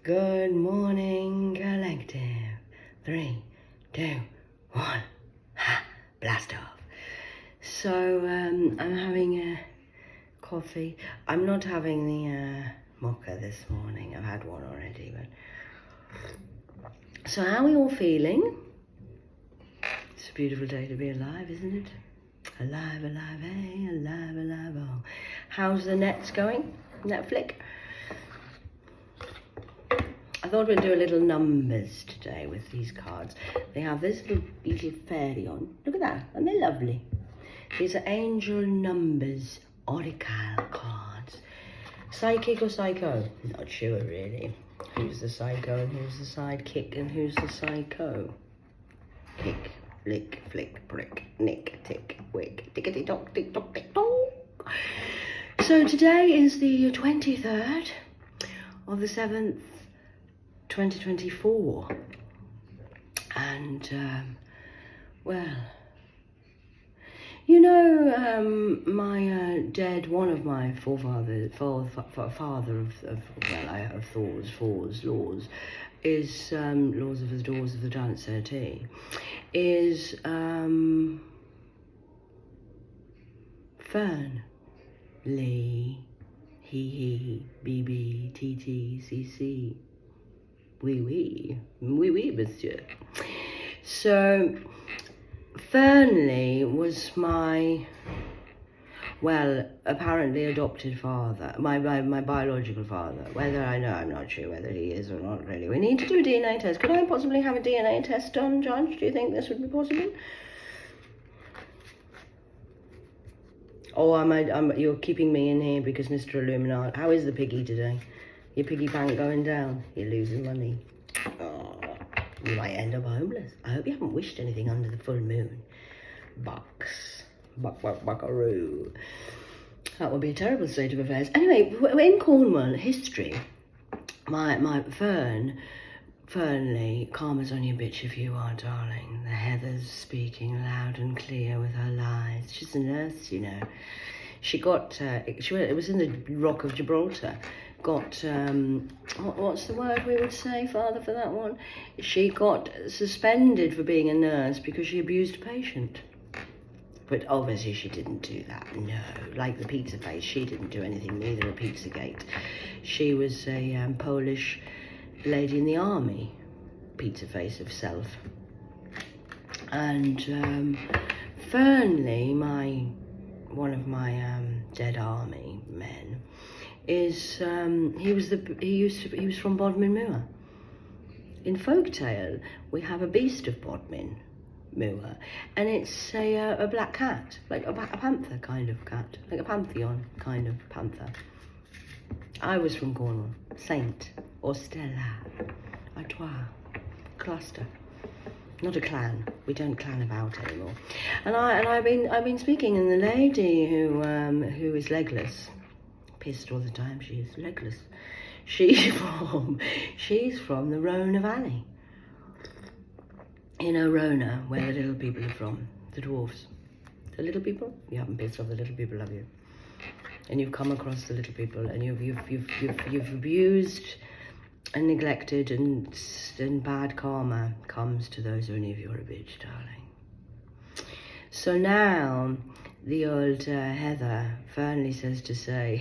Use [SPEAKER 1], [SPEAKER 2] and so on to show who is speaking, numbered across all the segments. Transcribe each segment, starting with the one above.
[SPEAKER 1] Good morning, collective. 3, 2, 1. Ha! Blast off. So, I'm having a coffee. I'm not having the mocha this morning. I've had one already, but... So, how are we all feeling? It's a beautiful day to be alive, isn't it? Alive, alive, hey, alive, alive, oh. How's the nets going? Netflix? I thought we'd do a little numbers today with these cards. They have this little fairy on. Look at that, aren't they lovely? These are angel numbers, oracle cards. Psychic or psycho? Not sure really. Who's the psycho and who's the sidekick and who's the psycho? Kick, lick, flick, prick, nick, tick, wick, tickety tock, tick tock, tick tock. So today is the 23rd of the 7th, 2024, and well, you know, my dead, one of my forefathers, father of Thor's laws, is laws of the doors of the dance RT, is Fern Lee, he, BB, TT, CC. Oui, monsieur. So, Fernley was my, well, apparently adopted father, my biological father. Whether I know, I'm not sure whether he is or not really. We need to do a DNA test. Could I possibly have a DNA test done, Judge? Do you think this would be possible? Oh, you're keeping me in here because Mr. Illuminati. How is the piggy today? Your piggy bank going down? You're losing money. Oh, you might end up homeless. I hope you haven't wished anything under the full moon. Buckaroo. That would be a terrible state of affairs. Anyway, in Cornwall history, my Fernley, karma's on your bitch if you are, darling. The heather's speaking loud and clear with her lies. She's a nurse, you know. She got, it was in the Rock of Gibraltar. Got, what's the word we would say, Father, for that one? She got suspended for being a nurse because she abused a patient. But obviously she didn't do that, no. Like the pizza face, she didn't do anything, neither a Pizzagate. She was a Polish lady in the army, pizza face of self. And Fernley, one of my dead army men, is he was from Bodmin Moor. In folktale, we have a beast of Bodmin Moor, and it's a black cat, like a panther kind of cat, like a pantheon kind of panther. I was from Cornwall. Saint or Stella, à toi, cluster. Not a clan. We don't clan about anymore. And I've been speaking, and the lady who is legless, pissed all the time. She is legless. She's from the Rona Valley. You know Rona, where the little people are from, the dwarves. The little people? You haven't pissed off the little people, have you? And you've come across the little people, and you've abused and neglected, and bad karma comes to those who if you're a bitch, darling. So now the old Heather Fernley says to say,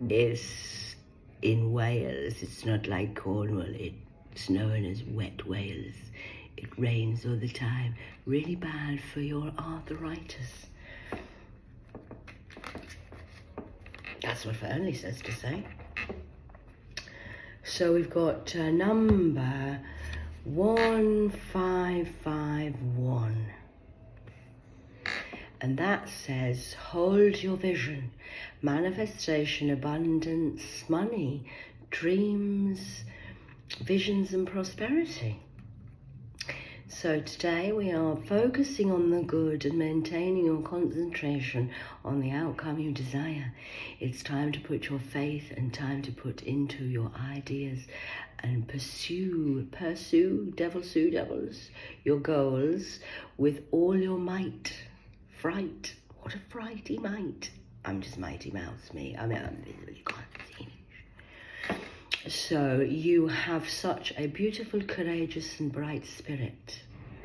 [SPEAKER 1] it's in Wales, it's not like Cornwall, it's known as wet Wales. It rains all the time, really bad for your arthritis. That's what Fernley says to say. So we've got number 1551. And that says, hold your vision, manifestation, abundance, money, dreams, visions and prosperity. So today we are focusing on the good and maintaining your concentration on the outcome you desire. It's time to put your faith and time to put into your ideas and pursue, devils, your goals with all your might. Fright, what a frighty might. I'm just Mighty Mouse, me. I mean, you can't see me. So you have such a beautiful, courageous and bright spirit.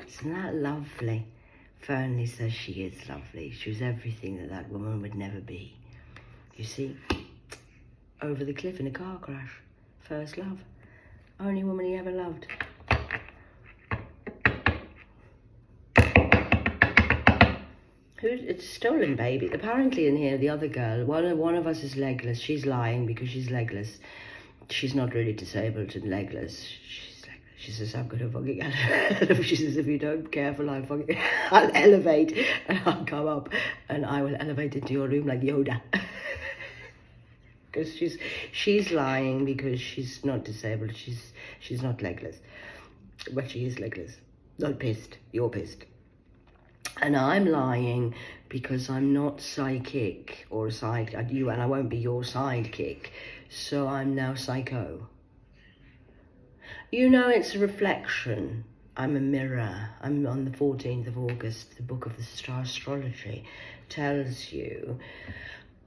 [SPEAKER 1] Isn't that lovely? Fernley says she is lovely. She was everything that that woman would never be. You see? Over the cliff in a car crash. First love. Only woman he ever loved. It's stolen baby. Apparently in here, the other girl, one of us is legless. She's lying because she's legless. She's not really disabled and legless. She's legless. She says, I'm going to fucking elevate. She says, if you don't be careful, I'll elevate and I'll come up and I will elevate into your room like Yoda. Because she's lying because she's not disabled. She's not legless. But she is legless. Not pissed. You're pissed. And I'm lying because I'm not psychic or and I won't be your sidekick. So I'm now psycho. You know, it's a reflection. I'm a mirror. I'm on the 14th of August. The book of the star astrology tells you,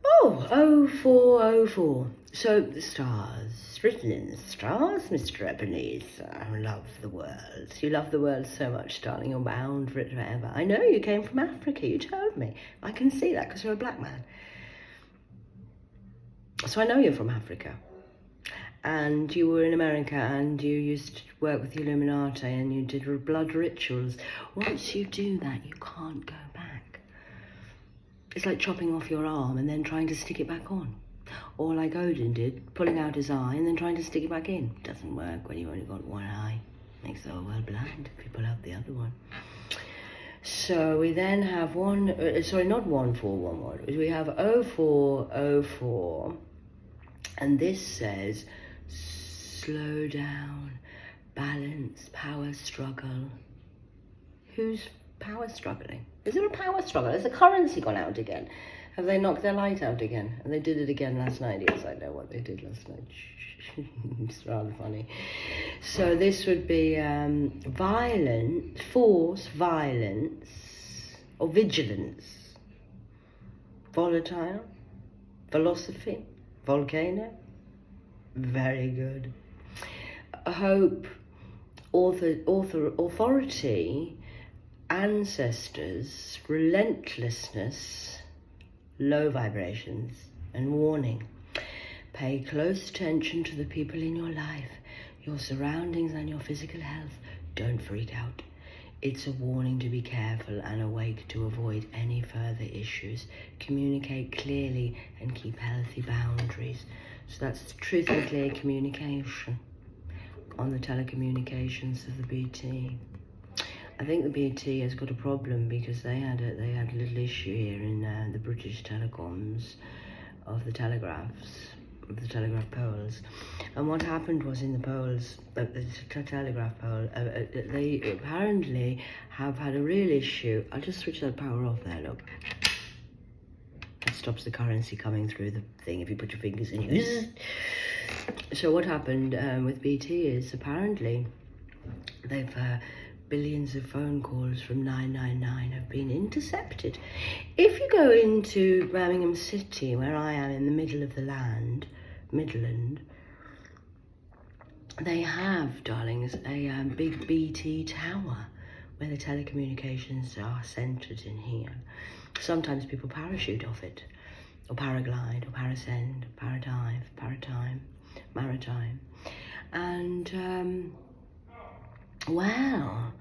[SPEAKER 1] oh, 0404. So the stars, written in the stars, Mr. Ebenezer. I love the world. You love the world so much, darling. You're bound for it forever. I know you came from Africa. You told me. I can see that because you're a black man. So I know you're from Africa. And you were in America and you used to work with the Illuminati and you did blood rituals. Once you do that, you can't go back. It's like chopping off your arm and then trying to stick it back on. Or like Odin did, pulling out his eye and then trying to stick it back in. Doesn't work when you've only got one eye. Makes the whole world blind if you pull out the other one. So we then have not 1411. We have 0404. And this says, slow down, balance, power struggle. Who's power struggling? Is there a power struggle? Has the currency gone out again? Have they knocked their light out again? And they did it again last night. Yes, I know what they did last night. It's rather funny. So this would be violence, or vigilance. Volatile, philosophy, volcano. Very good. Hope, authority, ancestors, relentlessness, low vibrations, and warning. Pay close attention to the people in your life, your surroundings and your physical health. Don't freak out. It's a warning to be careful and awake to avoid any further issues. Communicate clearly and keep healthy boundaries. So that's truth and clear communication on the telecommunications of the BT. I think the BT has got a problem because they had a little issue here in the British telecoms of the telegraph poles. And what happened was in the poles, the telegraph pole, they apparently have had a real issue. I'll just switch that power off there, look. That stops the currency coming through the thing if you put your fingers in it. So what happened with BT is apparently they've billions of phone calls from 999 have been intercepted. If you go into Birmingham City, where I am in the middle of the Midland, they have, darlings, a big BT tower where the telecommunications are centred in here. Sometimes people parachute off it, or paraglide, or parascend, paratime, maritime. And, wow,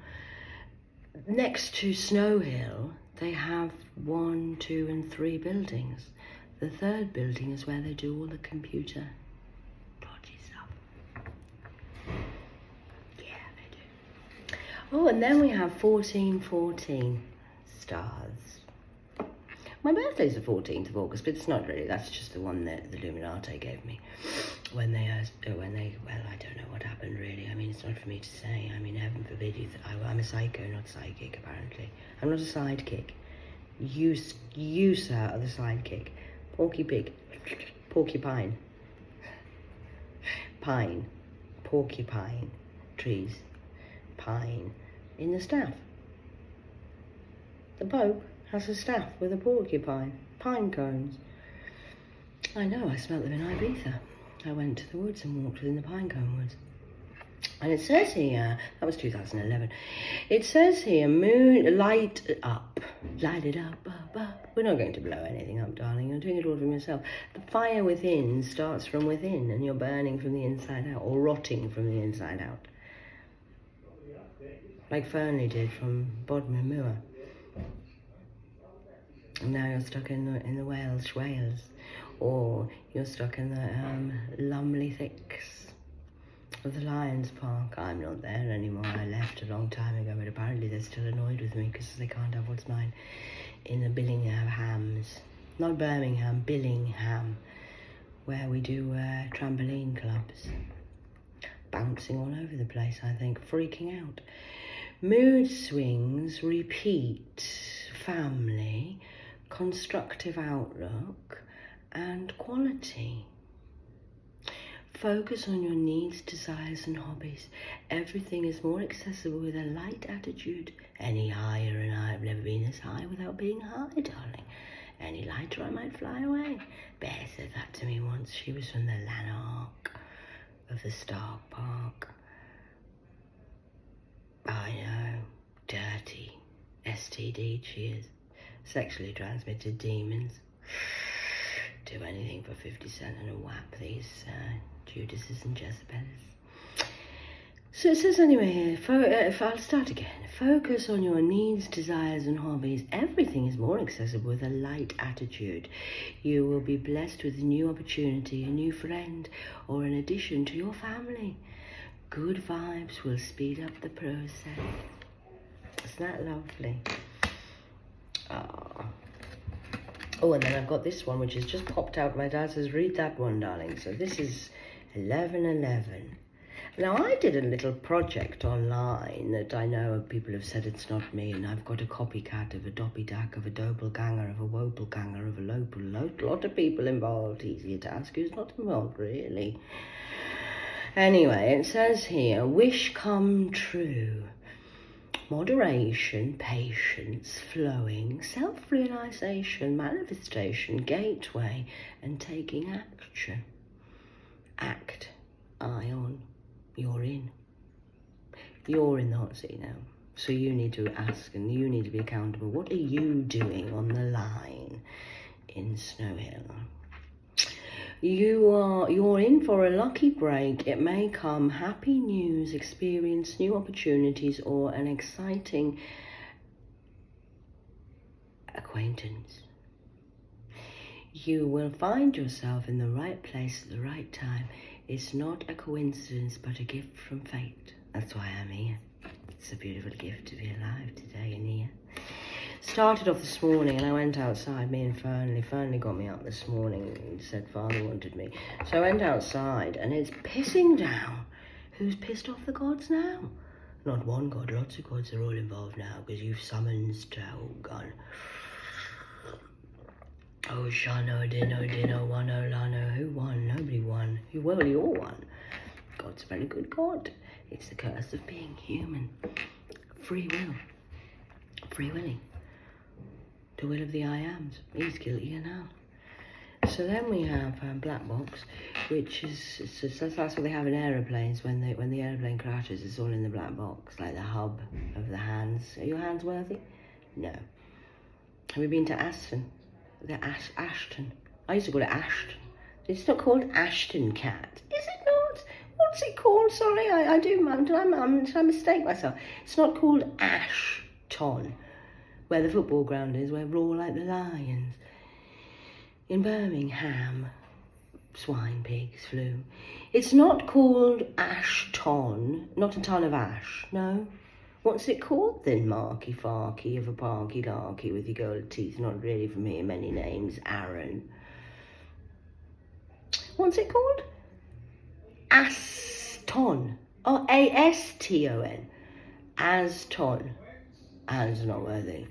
[SPEAKER 1] next to Snow Hill, they have 1, 2, and 3 buildings. The third building is where they do all the computer dodgy stuff. Yeah, they do. Oh, and then we have 1414 stars. My birthday's the 14th of August, but it's not really. That's just the one that the Illuminati gave me when they, well, I don't know what happened really. I mean, it's not for me to say. I mean, heaven forbid I'm a psycho, not psychic, apparently. I'm not a sidekick. You, sir, are the sidekick. Porky pig. Porcupine. Pine. Porcupine. Trees. Pine. In the staff. The Pope has a staff with a porcupine. Pine cones. I know, I smelt them in Ibiza. I went to the woods and walked within the pinecone woods. And it says here, that was 2011, it says here, moon, light it up, up. We're not going to blow anything up, darling. You're doing it all from yourself. The fire within starts from within, and you're burning from the inside out, or rotting from the inside out. Like Fernley did from Bodmin Moor. And now you're stuck in the Wales, or you're stuck in the Lumley Thicks of the Lions Park. I'm not there anymore. I left a long time ago, but apparently they're still annoyed with me because they can't have what's mine in the Billinghams. Not Birmingham, Billingham, where we do trampoline clubs. Bouncing all over the place, I think, freaking out. Mood swings, repeat, family, constructive outlook, and quality. Focus on your needs, desires, and hobbies. Everything is more accessible with a light attitude. Any higher, and I've never been this high without being high, darling. Any lighter, I might fly away. Bear said that to me once. She was from the Lanark of the Stark Park. I know, dirty. STD she is. Sexually transmitted demons. Do anything for 50 cents and a whap, these Judases and Jezebels. So it says anyway here, if I'll start again. Focus on your needs, desires and hobbies. Everything is more accessible with a light attitude. You will be blessed with a new opportunity, a new friend, or an addition to your family. Good vibes will speed up the process. Isn't that lovely? Oh, and then I've got this one, which has just popped out. My dad says, read that one, darling. So this is 1111. Now, I did a little project online that I know people have said it's not me, and I've got a copycat of a doppy-dack, of a doppelganger, of a wobelganger, of a lot of people involved. Easier to ask who's not involved, really. Anyway, it says here, wish come true. Moderation, patience, flowing, self-realization, manifestation, gateway, and taking action. Act, eye on, you're in. You're in the hot seat now. So you need to ask and you need to be accountable. What are you doing on the line in Snow Hill? You're in for a lucky break. It may come happy news, experience, new opportunities, or an exciting acquaintance. You will find yourself in the right place at the right time. It's not a coincidence, but a gift from fate. That's why I'm here. It's a beautiful gift to be alive today and here. Started off this morning and I went outside, me and Fernley. Fernley got me up this morning and said Father wanted me. So I went outside and it's pissing down. Who's pissed off the gods now? Not one god, lots of gods are all involved now because you've summoned Gun. Oh, Shano, Dino, Wano, Lano. Who won? Nobody won. Well, you all won. God's a very good God. It's the curse of being human. Free will. Free willing. The will of the I Ams. He's guilty now. So then we have black box, which is that's what they have in aeroplanes when the aeroplane crashes. It's all in the black box, like the hub of the hands. Are your hands worthy? No. Have you been to Aston? Ashton. I used to call it Ashton. It's not called Ashton Cat, is it not? What's it called? Sorry, I mistake myself. It's not called Ashton, where the football ground is, where we're all like the Lions. In Birmingham, swine, pigs, flew. It's not called Ashton, not a ton of ash, no. What's it called then, Marky Farky of a Parky Larky with your gold teeth? Not really for me, many names. Aaron. What's it called? Aston. Oh, Aston. Aston. As not worthy.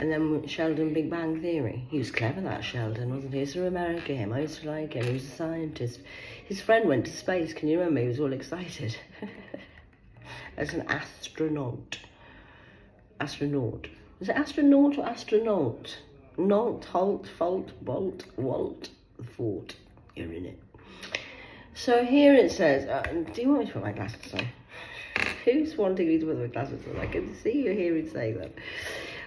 [SPEAKER 1] And then Sheldon, Big Bang Theory. He was clever, that Sheldon, wasn't he? He's from America, him. I used to like him. He was a scientist. His friend went to space. Can you remember? He was all excited. As an astronaut. Astronaut. Is it astronaut or astronaut? Not, halt, fault, bolt, walt, the fort. You're in it. So here it says, do you want me to put my glasses on? Who's wanting me to put my glasses on? I can see you hearing saying that.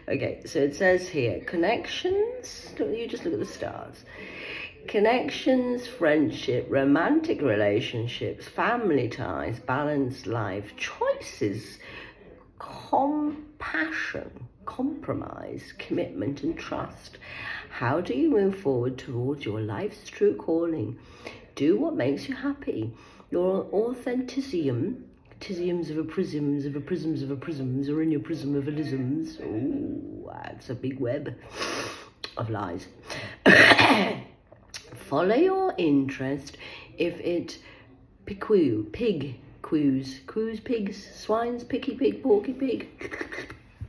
[SPEAKER 1] Okay, so it says here, connections, you just look at the stars. Connections, friendship, romantic relationships, family ties, balanced life, choices, compassion, compromise, commitment and trust. How do you move forward towards your life's true calling? Do what makes you happy. Your authenticism, tisms of a prisms of a prisms of a prisms are in your prism of isms. Oh, that's a big web of lies. Follow your interest if it coos, pigs, swines, picky pig, porky pig,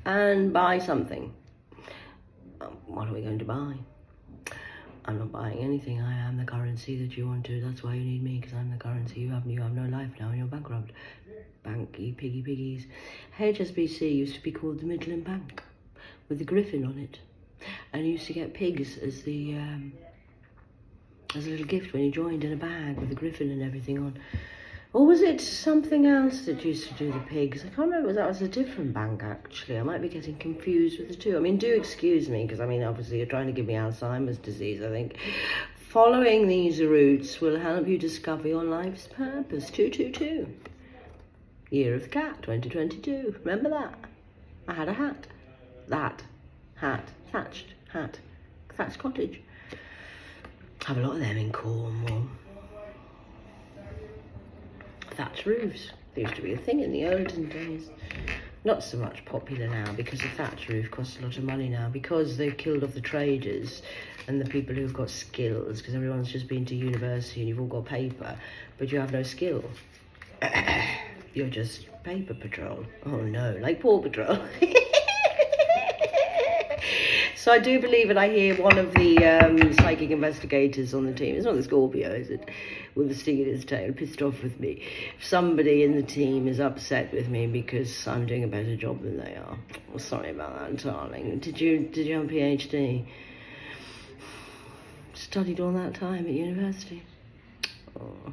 [SPEAKER 1] and buy something. What are we going to buy? I'm not buying anything. I am the currency that you want to. That's why you need me, because I'm the currency you have. You have no life now and you're bankrupt. Banky piggy piggies. HSBC used to be called the Midland Bank with the griffin on it, and you used to get pigs as the as a little gift when you joined, in a bag with the griffin and everything on. Or was it something else that used to do the pigs? I can't remember. That was a different bank, actually. I might be getting confused with the two. I mean, do excuse me, because, I mean, obviously you're trying to give me Alzheimer's disease, I think. Following these routes will help you discover your life's purpose. 222. Year of the Cat, 2022. Remember that? I had a hat. That. Hat. Thatched. Hat. Thatched cottage. Have a lot of them in Cornwall. Thatch roofs. They used to be a thing in the olden days. Not so much popular now, because a thatch roof costs a lot of money now, because they've killed off the traders and the people who've got skills, because everyone's just been to university and you've all got paper, but you have no skill. You're just paper patrol. Oh no, like Paw Patrol. So I do believe, and I hear one of the psychic investigators on the team, it's not the Scorpio, is it? With the sting in his tail, pissed off with me. If somebody in the team is upset with me because I'm doing a better job than they are. Well, sorry about that, darling. Did you have a PhD? Studied all that time at university? Oh.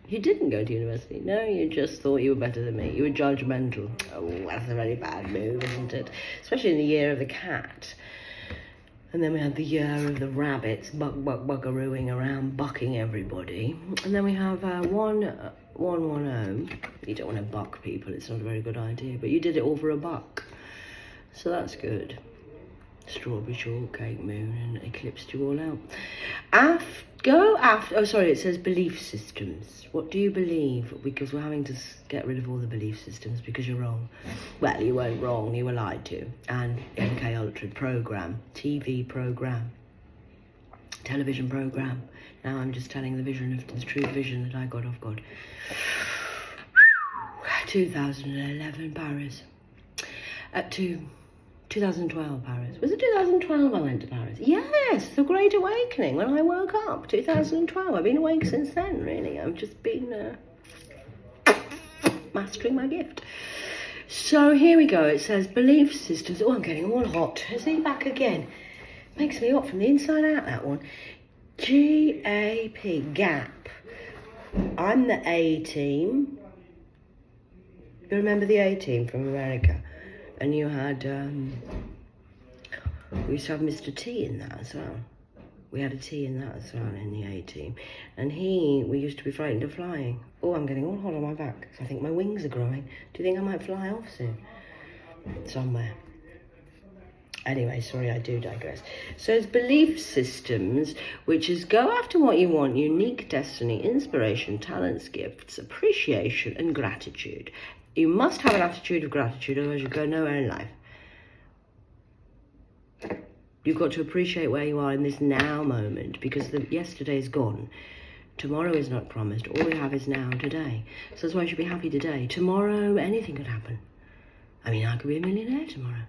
[SPEAKER 1] You didn't go to university. No, you just thought you were better than me. You were judgmental. Oh, that's a very bad move, isn't it? Especially in the year of the cat. And then we had the year of the rabbits, buckarooing around, bucking everybody. And then we have 110. You don't want to buck people. It's not a very good idea. But you did it all for a buck. So that's good. Strawberry shortcake moon, and eclipsed you all out. It says belief systems. What do you believe? Because we're having to get rid of all the belief systems because you're wrong. Well, you weren't wrong, you were lied to. And MK Ultra program, TV program, television program. Now I'm just telling the true vision that I got of God. 2011 Paris. 2012 Paris. Was it 2012 I went to Paris? Yes, the Great Awakening, when I woke up. 2012. I've been awake since then, really. I've just been mastering my gift. So here we go. It says belief systems. Oh, I'm getting all hot. Is he back again? Makes me hot from the inside out, that one. GAP, GAP. I'm the A team. You remember the A team from America? And you had, we used to have Mr. T in that as well. We had a T in that as well, in the A team. And we used to be frightened of flying. Oh, I'm getting all hot on my back. I think my wings are growing. Do you think I might fly off soon? Somewhere. Anyway, sorry, I do digress. So it's belief systems, which is go after what you want, unique destiny, inspiration, talents, gifts, appreciation, and gratitude. You must have an attitude of gratitude, otherwise you go nowhere in life. You've got to appreciate where you are in this now moment, because yesterday is gone. Tomorrow is not promised. All we have is now, today. So that's why you should be happy today. Tomorrow, anything could happen. I mean, I could be a millionaire tomorrow.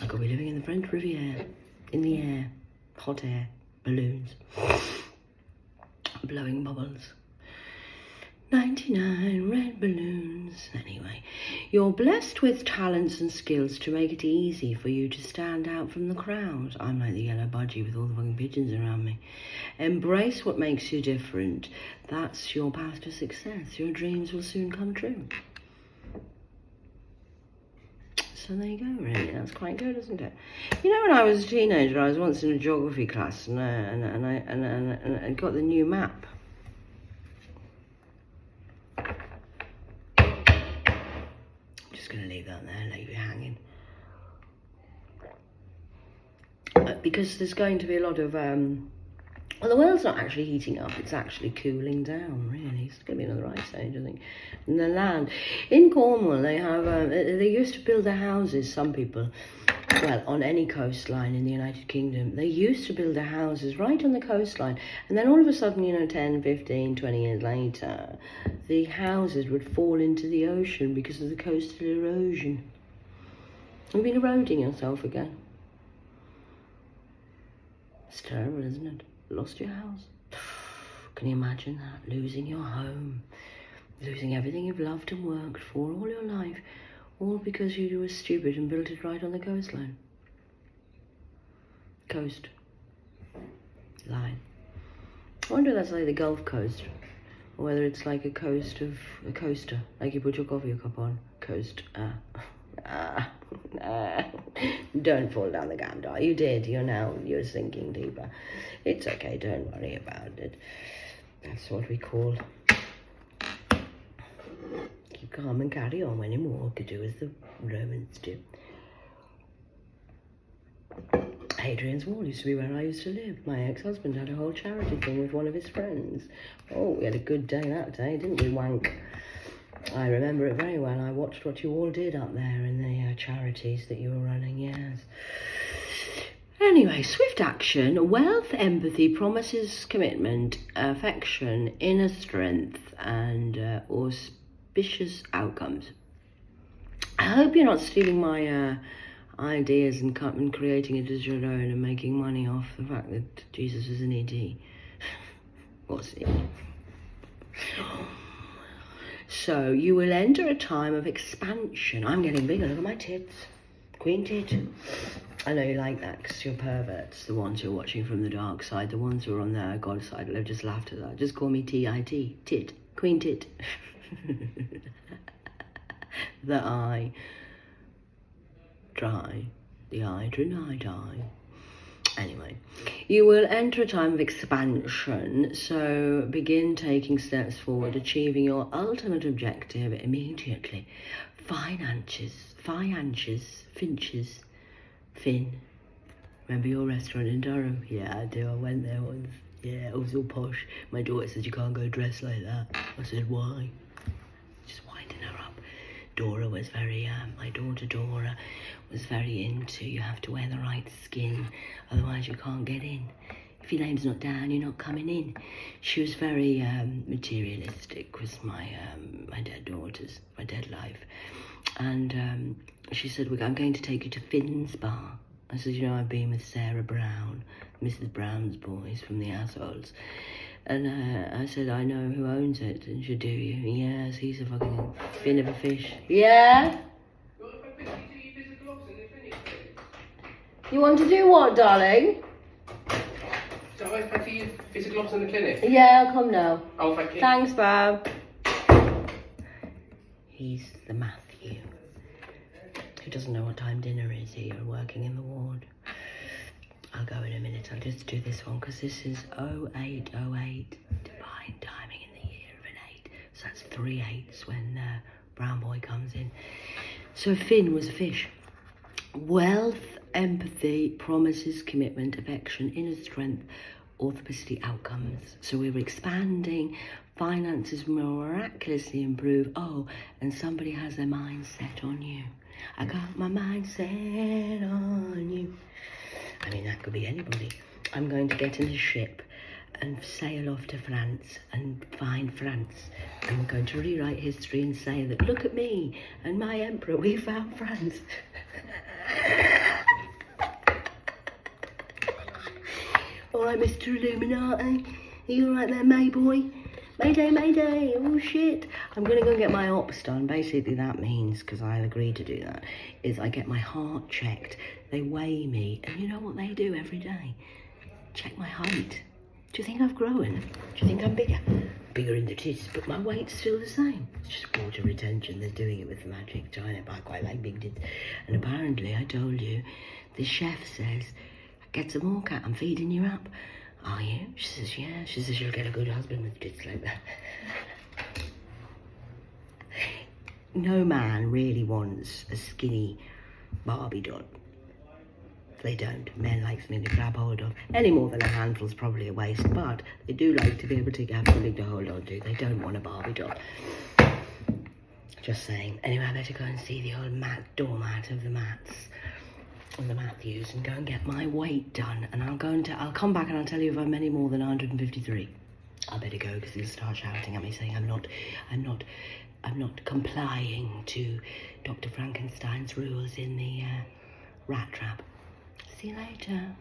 [SPEAKER 1] I could be living in the French Riviera, in the air, hot air, balloons, blowing bubbles. 99 red balloons. Anyway, you're blessed with talents and skills to make it easy for you to stand out from the crowd. I'm like the yellow budgie with all the fucking pigeons around me. Embrace what makes you different. That's your path to success. Your dreams will soon come true. So there you go, really. That's quite good, isn't it? You know, when I was a teenager, I was once in a geography class and I got the new map. Just going to leave that there, leave it hanging. Because there's going to be a lot of, well, the world's not actually heating up, it's actually cooling down, really. It's going to be another ice age, I think. And the land. In Cornwall, they have, they used to build their houses, some people, well, on any coastline in the United Kingdom, they used to build their houses right on the coastline. And then all of a sudden, you know, 10, 15, 20 years later, the houses would fall into the ocean because of the coastal erosion. You've been eroding yourself again. It's terrible, isn't it? Lost your house. Can you imagine that? Losing your home. Losing everything you've loved and worked for all your life. All because you were stupid and built it right on the coastline. Coast. Line. I wonder if that's like the Gulf Coast. Or whether it's like a coast of a coaster. Like you put your coffee cup on. Coast. Don't fall down the gandar. You did. You're sinking deeper. It's okay. Don't worry about it. That's what we call keep calm and carry on when you walk. You do as the Romans do. Hadrian's Wall used to be where I used to live. My ex-husband had a whole charity thing with one of his friends. Oh, we had a good day that day, didn't we, wank? I remember it very well. I watched what you all did up there in the charities that you were running, yes. Anyway, swift action, wealth, empathy, promises, commitment, affection, inner strength, and auspicious outcomes. I hope you're not stealing my ideas and creating it as your own and making money off the fact that Jesus is an ED. What's it? So you will enter a time of expansion. I'm getting bigger. Look at my tits. Queen tit. I know you like that because you're perverts, the ones who are watching from the dark side, the ones who are on the God side. They've just laughed at that. Just call me T-I-T. Tit. Queen tit. The eye. Dry. The eye. Deny. Die. Anyway, you will enter a time of expansion, so begin taking steps forward, achieving your ultimate objective immediately. Finances, Finches, Finn. Remember your restaurant in Durham? Yeah, I do. I went there once. Yeah, it was all posh. My daughter said, you can't go dressed like that. I said, why? Just winding her up. Dora was very, my daughter Dora was very into, you have to wear the right skin, otherwise you can't get in. If your name's not down, you're not coming in. She was very materialistic, was my dead daughter's, my dead life. And she said, I'm going to take you to Finn's Bar. I said, you know, I've been with Sarah Brown, Mrs. Brown's boys from the assholes. And I said, I know who owns it. And she said, do you? Yes, he's a fucking fin of a fish. Yeah? You want to do what, darling?
[SPEAKER 2] So I pay for your physical ops in the clinic?
[SPEAKER 1] Yeah, I'll come now.
[SPEAKER 2] Oh, thank you.
[SPEAKER 1] Thanks, Bob. He's the Matthew who doesn't know what time dinner is here, working in the ward. I'll go in a minute. I'll just do this one because this is 0808, divine timing in the year of an 8. So that's 3 8s when Brown Boy comes in. So Finn was a fish. Wealth, empathy, promises, commitment, affection, inner strength, authenticity, outcomes. So we were expanding, finances miraculously improve. Oh, and somebody has their mind set on you. I got my mind set on you. I mean, that could be anybody. I'm going to get in a ship and sail off to France and find France. And we're going to rewrite history and say that, look at me and my emperor, we found France. All right, Mr. Illuminati. Are you all right there, Mayboy? Mayday, mayday, oh shit. I'm gonna go and get my ops done. Basically that means, because I agreed to do that, is I get my heart checked. They weigh me, and you know what they do every day? Check my height. Do you think I've grown? Do you think I'm bigger? Bigger in the tits, but my weight's still the same. It's just water retention. They're doing it with the magic china, but I quite like big tits. And apparently, I told you, the chef says, get some more, cat, I'm feeding you up. Are you? She says, yeah. She says she'll get a good husband with tits like that. No man really wants a skinny Barbie doll. They don't. Men like something to grab hold of. Any more than a handful's probably a waste, but they do like to be able to have something to hold on to. They don't want a Barbie doll. Just saying. Anyway, I better go and see the old doormat of the mats and the Matthews and go and get my weight done. And I'll come back and I'll tell you if I'm any more than 153. I better go because he'll start shouting at me saying I'm not complying to Dr. Frankenstein's rules in the rat trap. See you later.